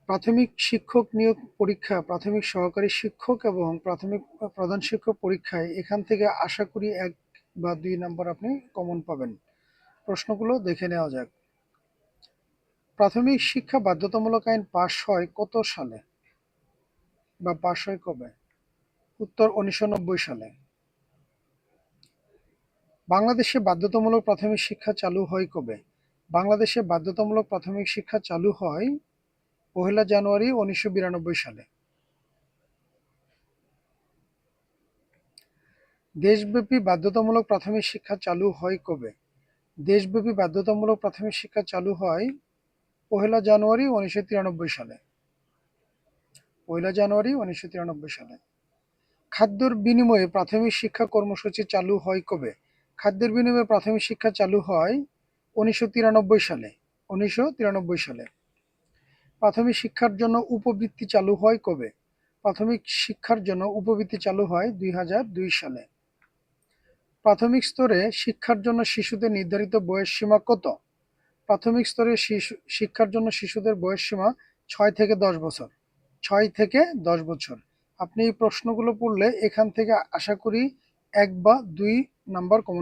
প্রাথমিক শিক্ষক নিয়োগ পরীক্ষা, প্রাথমিক সহকারী শিক্ষক এবং প্রাথমিক প্রধান শিক্ষক পরীক্ষায় এখান থেকে আশা করি 1 বা 2 নাম্বার আপনি কমন পাবেন। প্রশ্নগুলো দেখে নেওয়া যাক। প্রাথমিক শিক্ষা বাধ্যতামূলক আইন পাশ হয় কত সালে বা পাশ হয় কবে? উত্তর 1990 সালে। বাংলাদেশে বাধ্যতামূলক প্রাথমিক শিক্ষা চালু হয় কবে? বাংলাদেশে বাধ্যতামূলক প্রাথমিক শিক্ষা চালু হয় 1 জানুয়ারি 1992 সালে। দেশব্যাপী বাধ্যতামূলক প্রাথমিক শিক্ষা চালু হয় কবে? দেশব্যাপী বাধ্যতামূলক প্রাথমিক শিক্ষা চালু হয় 1 জানুয়ারি 1993 সালে। 1 জানুয়ারি 1993 সালে। খাদ্যের বিনিময়ে প্রাথমিক শিক্ষা কর্মসূচি চালু হয় কবে? খাদ্যের বিনিময়ে প্রাথমিক শিক্ষা চালু হয় 1993 সালে। 1993 সালে। প্রাথমিক শিক্ষার জন্য উপবৃত্তি চালু হয় কবে? প্রাথমিক শিক্ষার জন্য উপবৃত্তি চালু হয় 2002 সালে। প্রাথমিক স্তরে শিক্ষার জন্য শিশুদের নির্ধারিত বয়স সীমা কত? প্রাথমিক স্তরে শিক্ষার জন্য শিশুদের বয়স সীমা 6 থেকে 10 বছর। 6 থেকে 10 বছর। আপনি এই প্রশ্নগুলো পড়লে এখান থেকে আশা করি 1 বা 2 নাম্বার কমন